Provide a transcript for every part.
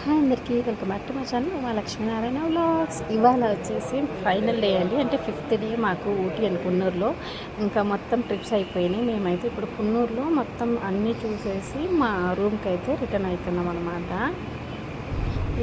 Hi అందరికీ welcome back to my channel మా Lakshminarayana vlogs. ఇవాళ వచ్చేసి ఫైనల్ డే అండి, అంటే 5th డే మాకు ఊటీ అండ్ కున్నూరులో ఇంకా మొత్తం ట్రిప్స్ అయిపోయినాయి. మేమైతే ఇప్పుడు కున్నూరులో మొత్తం అన్నీ చూసేసి మా రూమ్కి అయితే రిటర్న్ అవుతున్నాం అనమాట.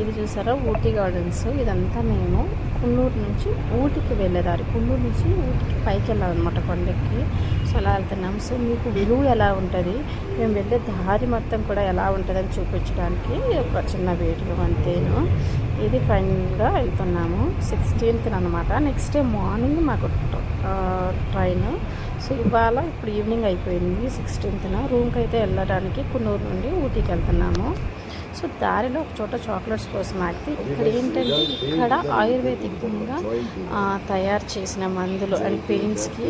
ఇది చూసారా ఊటీ గార్డెన్స్. ఇదంతా మేము కున్నూరు నుంచి ఊటీకి వెళ్ళేదారి, కున్నూరు నుంచి ఊటీకి పైకి వెళ్ళాలన్నమాట కొండకి. సో అలా వెళ్తున్నాం. సో మీకు వ్యూ ఎలా ఉంటుంది, మేము వెళ్ళే దారి మొత్తం కూడా ఎలా ఉంటుందని చూపించడానికి ఒక చిన్న వీడియో అంతేను. ఇది ఫైనల్గా వెళ్తున్నాము 16th అనమాట. నెక్స్ట్ డే మార్నింగ్ మాకు ట్రైన్. సో ఇవాళ ఇప్పుడు ఈవినింగ్ అయిపోయింది 16th. రూమ్కి అయితే వెళ్ళడానికి కున్నూరు నుండి ఊటీకి వెళ్తున్నాము. సో దారిలో ఒక చోట చాక్లెట్స్ కోసం ఆగితే ఇక్కడ ఏంటంటే ఇక్కడ ఆయుర్వేదికంగా తయారు చేసిన మందులు అండ్ పెయిన్స్కి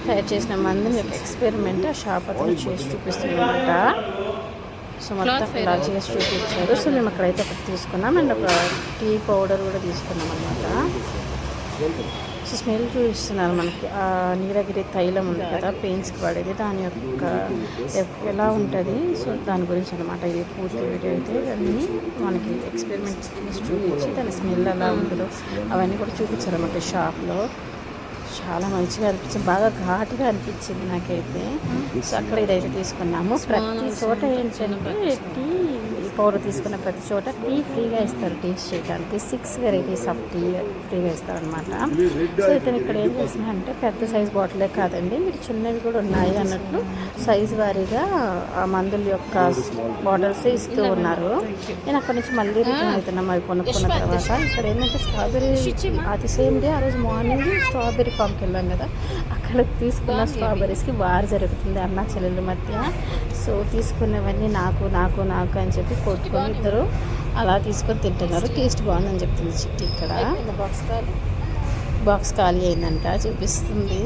తయారు చేసిన మందుని యొక్క ఎక్స్పెరిమెంట్ ఆ షాప్ అతను చేసి చూపిస్తుందన్నమాట. సో మొత్తం ఇలా చేసి చూపించారు. సో మేము అక్కడైతే ఒకటి తీసుకున్నాం అండ్ ఒక టీ పౌడర్ కూడా తీసుకున్నాం అనమాట. సో స్మెల్ చూపిస్తున్నారు మనకి. నీలగిరి తైలం ఉంది కదా పెయిన్స్కి పడేది, దాని యొక్క ఎలా ఉంటుంది సో దాని గురించి అనమాట. ఇది పూర్తి వీడియో అయితే అన్నీ మనకి ఎక్స్పెరిమెంట్ చేసి చూపించి దాని స్మెల్ ఎలా ఉంటుందో అవన్నీ కూడా చూపించారు అన్నమాట షాప్లో. చాలా మంచిగా అనిపించింది, బాగా ఘాటుగా అనిపించింది నాకైతే. సో అక్కడ ఇదైతే తీసుకున్నాము. ప్రతి చోట ఏంటంటే టీ పౌడర్ తీసుకున్న ప్రతి చోట టీ ఫ్రీగా ఇస్తారు టేస్ట్ చేయడానికి. 6 వెరైటీస్ ఆఫ్ టీ ఫ్రీగా ఇస్తారనమాట. సో ఇతను ఇక్కడ ఏం చేసినా అంటే పెద్ద సైజ్ బాటిలే కాదండి, మీరు చిన్నవి కూడా ఉన్నాయి అన్నట్లు సైజు వారీగా ఆ మందుల యొక్క బాటిల్స్ ఇస్తూ ఉన్నారు. నేను అక్కడి నుంచి మళ్ళీ రిటర్న్ అవుతున్నాం అవి కొనుక్కున్న తర్వాత. ఇక్కడ ఏంటంటే స్ట్రాబెర్రీ, అది సేమ్ డే ఆ రోజు మార్నింగ్ స్ట్రాబెర్రీ ఫామ్కి వెళ్ళాం కదా, అక్కడ తీసుకున్న స్ట్రాబెర్రీస్కి వారు జరుగుతుంది అన్న చెల్లెల మధ్య. సో తీసుకున్నవన్నీ నాకు నాకు నాకు అని చెప్పి కొట్టుకొని ఇద్దరు అలా తీసుకొని తింటున్నారు. టేస్ట్ బాగుందని చెప్తుంది చిట్టి. ఇక్కడ బాక్స్ ఖాళీ అయిందంట చూపిస్తుంది.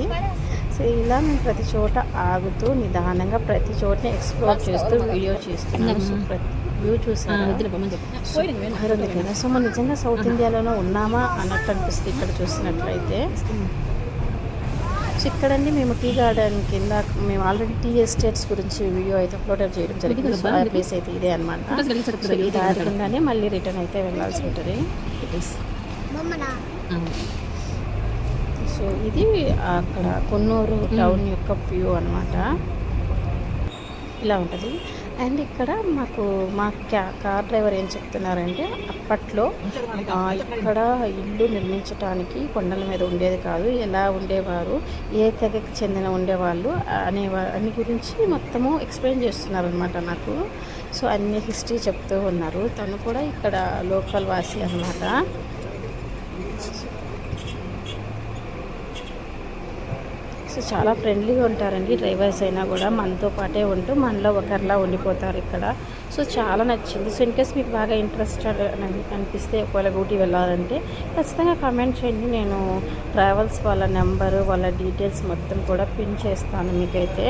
సో ఇలా మేము ప్రతి చోట ఆగుతూ నిదానంగా ప్రతి చోటని ఎక్స్ప్లోర్ చేస్తూ వీడియో చేస్తున్నాం. సో ప్రతి వ్యూ చూసాను కదా. సో మనం నిజంగా సౌత్ ఇండియాలోనే ఉన్నామా అన్నట్టు అనిపిస్తుంది ఇక్కడ చూసినట్లయితే. సో ఇక్కడండి మేము టీ గార్డెన్ కింద మేము ఆల్రెడీ టీ ఎస్టేట్స్ గురించి వీడియో అయితే అప్లోడ్ చేయడం జరిగింది. సో ఆ ప్లేస్ అయితే ఇదే అనమాట. సో ఈ దారి కిందనే మళ్ళీ రిటర్న్ అయితే వెళ్ళాల్సి ఉంటుంది. సో ఇది అక్కడ కున్నూరు టౌన్ యొక్క వ్యూ అనమాట. ఇలా ఉంటుంది. అండ్ ఇక్కడ మా కార్ డ్రైవర్ ఏం చెప్తున్నారంటే అప్పట్లో ఇక్కడ ఇల్లు నిర్మించడానికి కొండల మీద ఉండేది కాదు, ఎలా ఉండేవారు, ఏ తెగకి చెందిన ఉండేవాళ్ళు అన్ని గురించి మొత్తము ఎక్స్ప్లెయిన్ చేస్తున్నారు అనమాట నాకు. సో అన్ని హిస్టరీ చెప్తూ ఉన్నారు. తను కూడా ఇక్కడ లోకల్ వాసి అనమాట. సో చాలా ఫ్రెండ్లీగా ఉంటారండి డ్రైవర్స్ అయినా కూడా, మనతో పాటే ఉంటూ మనలో ఒకరిలా ఉండిపోతారు ఇక్కడ. సో చాలా నచ్చింది. సో ఇన్కేస్ మీకు బాగా ఇంట్రెస్టెడ్ అనిపిస్తే ఒకవేళ ఊటీ వెళ్ళాలంటే ఖచ్చితంగా కామెంట్ చేయండి. నేను ట్రావెల్స్ వాళ్ళ నెంబరు వాళ్ళ డీటెయిల్స్ మొత్తం కూడా పిన్ చేస్తాను మీకైతే.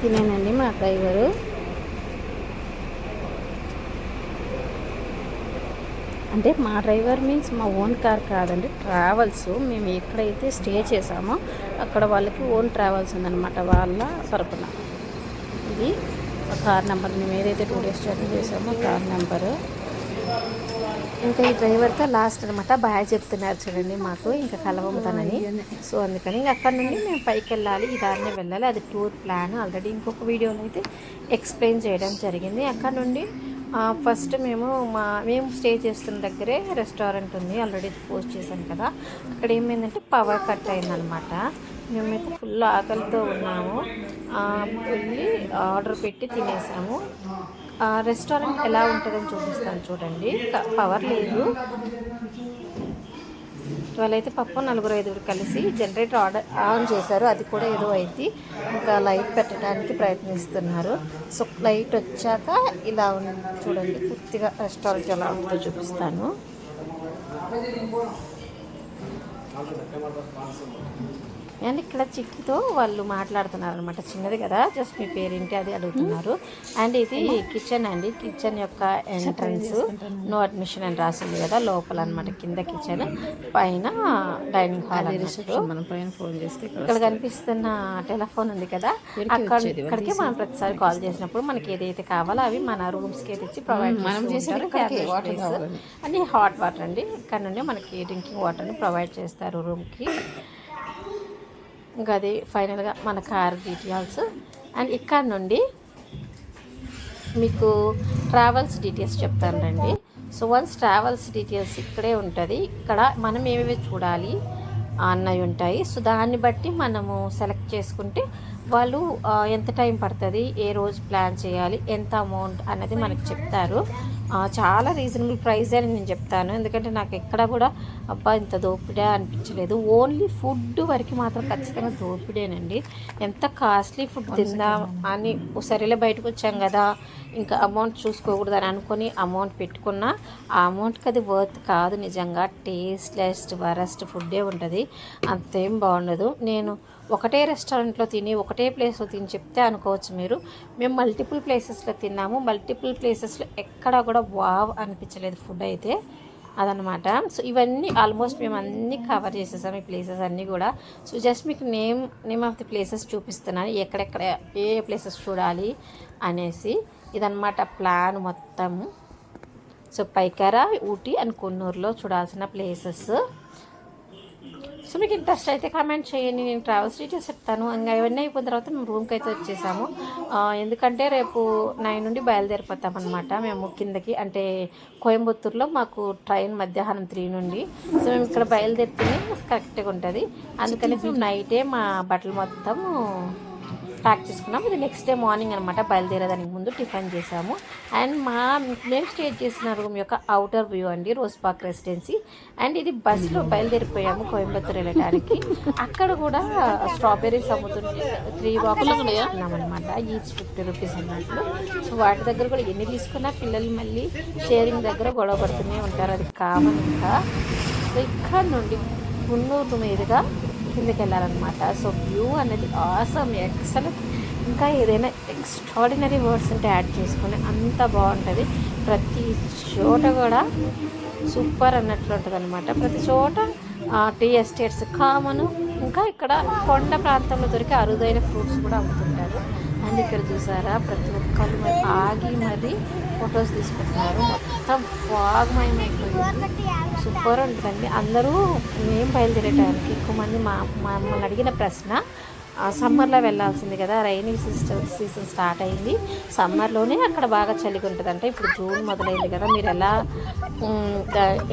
తినేనండి మా డ్రైవరు. అంటే మా డ్రైవర్ మీన్స్ మా ఓన్ కార్ కాదండి, ట్రావెల్స్. మేము ఎక్కడైతే స్టే చేసామో అక్కడ వాళ్ళకి ఓన్ ట్రావెల్స్ ఉందన్నమాట వాళ్ళ తరపున. ఇది కార్ నెంబర్, మేము ఏదైతే 2 days జర్నీ చేసామో కార్ నెంబరు. ఇంకా ఈ డ్రైవర్తో లాస్ట్ అనమాట బాయ్ చెప్తున్నారు చూడండి మాకు, ఇంకా కలవముతానని. సో అందుకని ఇంకా అక్కడ నుండి మేము పైకి వెళ్ళాలి, ఈ దారినే వెళ్ళాలి. అది టూర్ ప్లాన్ ఆల్రెడీ ఇంకొక వీడియోలో అయితే ఎక్స్ప్లెయిన్ చేయడం జరిగింది. అక్కడ నుండి ఫస్ట్ మేము స్టే చేస్తున్న దగ్గరే రెస్టారెంట్ ఉంది, ఆల్రెడీ పోస్ట్ చేశాను కదా. అక్కడ ఏమైందంటే పవర్ కట్ అయిందనమాట. మేమైతే ఫుల్ ఆకలితో ఉన్నాము, వెళ్ళి ఆర్డర్ పెట్టి తినేసాము. రెస్టారెంట్ ఎలా ఉంటుందని చూపిస్తాను చూడండి. పవర్ లేదు. వాళ్ళైతే పాపం 4-5 కలిసి జనరేటర్ ఆన్ చేశారు, అది కూడా ఏదో అయింది. ఇంకా లైట్ పెట్టడానికి ప్రయత్నిస్తున్నారు. సో లైట్ వచ్చాక ఇలా చూడండి పూర్తిగా రెస్టారెంట్ ఎలా ఉంటుందో చూపిస్తాను. అండ్ ఇక్కడ చిట్టితో వాళ్ళు మాట్లాడుతున్నారు అనమాట, చిన్నది కదా, జస్ట్ మీ పేరేంటి అది అడుగుతున్నారు. అండ్ ఇది కిచెన్ అండి, కిచెన్ యొక్క ఎంట్రన్స్, నో అడ్మిషన్ అని రాసింది కదా, లోపల అనమాట, కింద కిచెన్, పైన డైనింగ్ హాల్. మనం పైన ఫోన్ చేస్తే ఇక్కడ కనిపిస్తున్న టెలిఫోన్ ఉంది కదా, ఇక్కడికి మనం ప్రతిసారి కాల్ చేసినప్పుడు మనకి ఏదైతే కావాలో అవి మన రూమ్స్కి తెచ్చి ప్రొవైడ్ చేస్తారు. అని హాట్ వాటర్ అండి, ఇక్కడ నుండి మనకి డ్రింకింగ్ వాటర్ని ప్రొవైడ్ చేస్తారు రూమ్కి. ఇంకా అది ఫైనల్గా మన కార్ డీటెయిల్స్. అండ్ ఇక్కడ నుండి మీకు ట్రావెల్స్ డీటెయిల్స్ చెప్తాను రండి. సో వన్స్ ట్రావెల్స్ డీటెయిల్స్ ఇక్కడే ఉంటుంది. ఇక్కడ మనం ఏమేమి చూడాలి అన్నవి ఉంటాయి. సో దాన్ని బట్టి మనము సెలెక్ట్ చేసుకుంటే వాళ్ళు ఎంత టైం పడుతుంది, ఏ రోజు ప్లాన్ చేయాలి, ఎంత అమౌంట్ అన్నది మనకు చెప్తారు. చాలా రీజనబుల్ ప్రైస్ అని నేను చెప్తాను, ఎందుకంటే నాకు ఎక్కడ కూడా అబ్బా ఇంత దోపిడే అనిపించలేదు. ఓన్లీ ఫుడ్ వరకు మాత్రం ఖచ్చితంగా దోపిడేనండి. ఎంత కాస్ట్లీ ఫుడ్ తిందాం అని సరేలే బయటకు వచ్చాం కదా, ఇంకా అమౌంట్ చూసుకోకూడదు అని అనుకొని అమౌంట్ పెట్టుకున్నా ఆ అమౌంట్కి అది వర్త్ కాదు. నిజంగా టేస్ట్లెస్ వరస్ట్ ఫుడ్డే ఉంటుంది, అంతేం బాగుండదు. నేను ఒకటే రెస్టారెంట్లో తిని ఒకటే ప్లేస్లో తిని చెప్తే అనుకోవచ్చు మీరు, మేము మల్టిపుల్ ప్లేసెస్లో తిన్నాము, మల్టిపుల్ ప్లేసెస్లో ఎక్కడ కూడా వావ్ అనిపించలేదు ఫుడ్ అయితే, అదనమాట. సో ఇవన్నీ ఆల్మోస్ట్ మేము అన్నీ కవర్ చేసేసాము, ఈ ప్లేసెస్ అన్నీ కూడా. సో జస్ట్ మీకు నేమ్ ఆఫ్ ది ప్లేసెస్ చూపిస్తున్నాను, ఎక్కడెక్కడ ఏ ప్లేసెస్ చూడాలి అనేసి. ఇదన్నమాట ప్లాన్ మొత్తం. సో పైకర, ఊటీ అండ్ కొన్నూరులో చూడాల్సిన ప్లేసెస్. సో మీకు ఇంట్రెస్ట్ అయితే కామెంట్ చేయండి, నేను ట్రావెల్స్ డీటెయిల్స్ చెప్తాను. ఇంకా ఇవన్నీ అయిపోయిన తర్వాత మేము రూమ్కి అయితే వచ్చేసాము, ఎందుకంటే రేపు 9 నుండి బయలుదేరిపోతాం అనమాట మేము కిందకి. అంటే కోయంబత్తూరులో మాకు ట్రైన్ మధ్యాహ్నం 3 నుండి. సో మేము ఇక్కడ బయలుదేరితేనే కరెక్ట్గా ఉంటుంది, అందుకని మేము నైటే మా బట్టలు మొత్తం ప్యాక్ చేసుకున్నాం. ఇది నెక్స్ట్ డే మార్నింగ్ అనమాట, బయలుదేరేదానికి ముందు టిఫిన్ చేసాము. అండ్ మేము స్టే చేసిన రూమ్ యొక్క అవుటర్ వ్యూ అండి, రోజ్ పార్క్ రెసిడెన్సీ. అండ్ ఇది బస్సులో బయలుదేరిపోయాము కోయంబత్తూరు వెళ్ళడానికి. అక్కడ కూడా స్ట్రాబెర్రీస్ అమ్ముతుంటే 3 బాక్సులు తీసుకున్నామన్నమాట, ఈచ్ 50 రూపీస్ అన్నట్లు. సో వాటి దగ్గర కూడా ఎన్ని తీసుకున్నా పిల్లలు మళ్ళీ షేరింగ్ దగ్గర గొడవ పడుతూనే ఉంటారు, అది కామన్. ఇంకా సో ఇక్కడ నుండి కొన్నూరు మీదుగా కిందకి వెళ్ళాలన్నమాట. సో వ్యూ అనేది ఆసమ్, ఎక్సలెంట్. ఇంకా ఏదైనా ఎక్స్ట్రాడినరీ వర్డ్స్ అంటే యాడ్ చేసుకుని అంత బాగుంటుంది. ప్రతి చోట కూడా సూపర్ అన్నట్లు ఉంటుంది అనమాట. ప్రతి చోట టీ ఎస్టేట్స్ కామను. ఇంకా ఇక్కడ కొండ ప్రాంతంలో దొరికే అరుదైన ఫ్రూట్స్ కూడా అమ్ముతుంటారు. అండ్ ఇక్కడ చూసారా ప్రతి ఒక్కరు ఆగి మరీ ఫొటోస్ తీసుకుంటున్నారు, మొత్తం వాగ్మయమైపోయింది, సూపర్ ఉంటుందండి. అందరూ మేము బయలుదేరేటానికి ఎక్కువ మంది మమ్మల్ని అడిగిన ప్రశ్న, సమ్మర్లో వెళ్ళాల్సింది కదా, రైనీ సీజన్ స్టార్ట్ అయింది, సమ్మర్లోనే అక్కడ బాగా చలిగా ఉంటుందంటే, ఇప్పుడు జూన్ మొదలైంది కదా, మీరు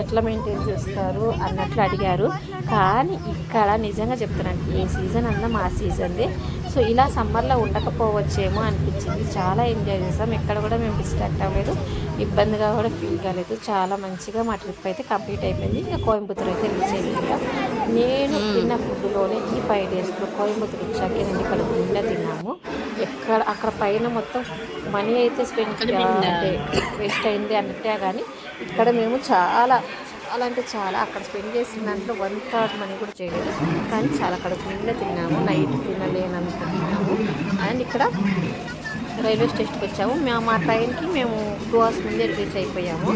ఎట్లా మెయింటైన్ చేస్తారు అన్నట్లు అడిగారు. కానీ ఇక్కడ నిజంగా చెప్తున్నాను, ఏ సీజన్ అన్నా మా సీజన్దే. సో ఇలా సమ్మర్లో ఉండకపోవచ్చేమో అనిపించింది, చాలా ఎంజాయ్ చేసాం, ఎక్కడ కూడా మేము డిస్ట్రాక్ట్ అవ్వలేదు, ఇబ్బందిగా కూడా ఫీల్ కాలేదు. చాలా మంచిగా మా ట్రిప్ అయితే కంప్లీట్ అయిపోయింది. ఇంకా కోయంబత్తూరు అయితే రీచ్ అయింది. నేను తిన్న ఫుడ్లోనే ఈ 5 డేస్లో కోయంబత్తూరు వచ్చాక నేను కడుపు నిండా తిన్నాము. అక్కడ పైన మొత్తం మనీ అయితే స్పెండ్ అంటే వేస్ట్ అయింది అన్నట్టే, కానీ ఇక్కడ మేము చాలా అంటే చాలా అక్కడ స్పెండ్ చేసిన దాంట్లో 1/3 మనీ కూడా చేయలేదు, కానీ చాలా కడుపు నిండా తిన్నాము, నైట్ తినలేనంత తిన్నాము. అండ్ ఇక్కడ రైల్వే స్టేషన్కి వచ్చాము. మా ట్రైన్కి మేము 2 hours ముందే రీచ్ అయిపోయాము.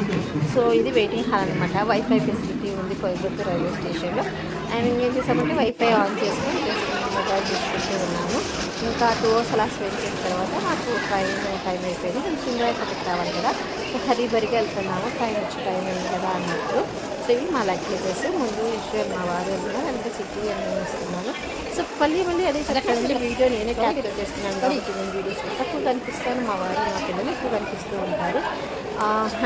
సో ఇది వెయిటింగ్ హాల్ అనమాట, వైఫై ఫెసిలిటీ ఉంది కోయంబత్తూరు రైల్వే స్టేషన్లో. అండ్ ఏం చేసామంటే వైఫై ఆన్ చేసుకొని జస్ట్ మొబైల్ తీసుకుంటూ ఉన్నాము. ఇంకా 2 hours అలా స్పెండ్ చేసిన తర్వాత మాకు ట్రైన్ టైం అయిపోయింది, మేము సింగరాయపేటకి రావాలి కదా, సో హరీబరిగా వెళ్తున్నాము, ట్రైన్ వచ్చి టైం అయింది కదా అన్నట్టు. సో ఇవి మా లగేజెస్, ముందు ఈశ్వర్ మా వారు కూడా వెనక సిటీ అని ఇస్తున్నాను. సో మళ్ళీ అదే చెప్పండి, వీడియో నేనే క్యాప్చర్ చేస్తున్నాను కాబట్టి నేను వీడియోస్ తక్కువ కనిపిస్తాను, మా వారు మా పిల్లలు ఎక్కువ కనిపిస్తూ ఉంటారు.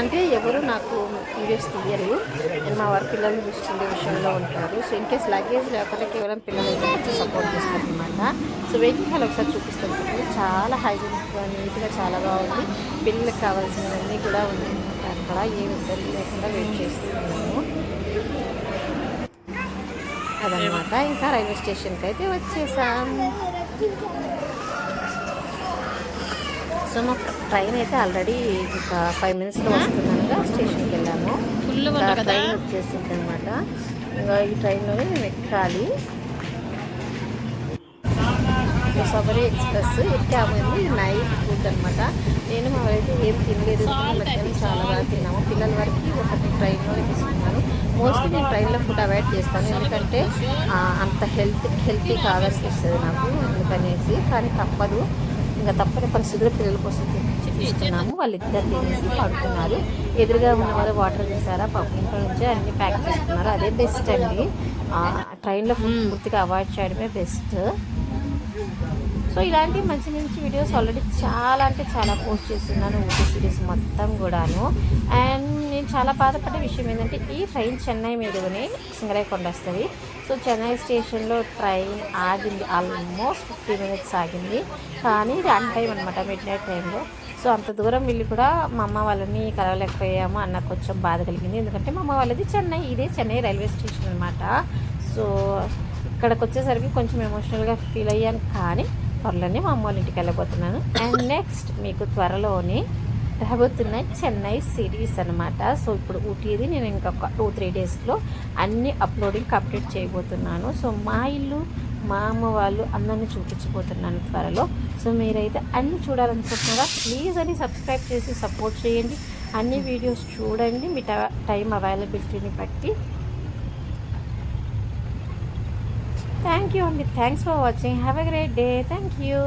అంటే ఎవరు నాకు వీడియోస్ తీయరు, నేను మా వారి పిల్లల్ని చూసుకునే విషయంలో ఉంటారు. సో ఇన్ కేస్ లగేజ్ లేకపోతే కేవలం పిల్లలు అయితే సపోర్ట్ చేస్తారు అనమాట. సో వెయిటింగ్ హాల్ ఒకసారి చూపిస్తాను చెప్పండి, చాలా హైజీనిక్గా నీట్గా చాలా బాగుంది. పిల్లలకు కావాల్సినవన్నీ కూడా ఉన్నాయి అక్కడ, ఏ ఇబ్బంది లేకుండా వెయిట్ చేస్తూ ఉన్నాము అదనమాట. ఇంకా రైల్వే స్టేషన్కి అయితే వచ్చేసాం. సో మా ట్రైన్ అయితే ఆల్రెడీ ఇంకా 5 minutesలో వస్తుందనగా స్టేషన్కి వెళ్ళాము. ట్రైన్ వచ్చేసింది అనమాట. ఇంకా ఈ ట్రైన్లోనే మేము ఎక్కాలి. సో సబరీ ఎక్స్ప్రెస్ ఎక్కామంది. నైట్ ఫుడ్ అనమాట. నేను మా అయితే ఏం తినలేదు, మధ్యాహ్నం చాలా బాగా తిన్నాము. పిల్లల వరకు ఒకటి ట్రైన్లో తీసుకున్నాను. మోస్ట్లీ నేను ట్రైన్లో ఫుడ్ అవాయిడ్ చేస్తాను, ఎందుకంటే అంత హెల్తీ కాదనిపిస్తుంది నాకు, అందుకనేసి. కానీ తప్పదు, ఇంకా తప్పని పరిస్థితుల్లో పిల్లల కోసం తీసుకున్నాము. వాళ్ళిద్దరు తినేసి పడుకున్నారు. ఎదురుగా ఉన్న వాళ్ళు వాటర్ తీసారా, ఇంట్లో నుంచే అన్ని ప్యాక్ చేసుకున్నారు. అదే బెస్ట్ అండి. ట్రైన్లో ఫుడ్ పూర్తిగా అవాయిడ్ చేయడమే బెస్ట్. సో ఇలాంటి మంచి మంచి వీడియోస్ ఆల్రెడీ చాలా అంటే చాలా పోస్ట్ చేస్తున్నాను, ఊటీ సిరీస్ మొత్తం కూడాను. అండ్ నేను చాలా బాధపడే విషయం ఏంటంటే, ఈ ట్రైన్ చెన్నై మీదుగానే సింగరైకొండ వస్తుంది. సో చెన్నై స్టేషన్లో ట్రైన్ ఆగింది, ఆల్మోస్ట్ 50 minutes ఆగింది. కానీ ఇది అన్ టైం అనమాట, మిడ్ నైట్ టైంలో. సో అంత దూరం వెళ్ళి కూడా మా అమ్మ వాళ్ళని కలవలేకపోయాము అన్న కొంచెం బాధ కలిగింది. ఎందుకంటే మా అమ్మ వాళ్ళది చెన్నై, ఇదే చెన్నై రైల్వే స్టేషన్ అనమాట. సో ఇక్కడికి వచ్చేసరికి కొంచెం ఎమోషనల్గా ఫీల్ అయ్యాను. కానీ త్వరలోనే మా అమ్మ వాళ్ళ ఇంటికి వెళ్ళబోతున్నాను. అండ్ నెక్స్ట్ మీకు త్వరలోనే రాబోతున్నాయి చెన్నై సిరీస్ అనమాట. సో ఇప్పుడు ఊటీది నేను ఇంకొక 2-3 daysలో అన్ని అప్లోడింగ్ కంప్లీట్ చేయబోతున్నాను. సో మా ఇల్లు, మా అమ్మ వాళ్ళు అందరినీ చూపించబోతున్నాను త్వరలో. సో మీరైతే అన్నీ చూడాలనుకుంటున్నారా, ప్లీజ్ అని సబ్స్క్రైబ్ చేసి సపోర్ట్ చేయండి. అన్ని వీడియోస్ చూడండి మీ టైం అవైలబిలిటీని బట్టి. థ్యాంక్ యూ అండి. Thanks for watching. Have a great day. Thank you.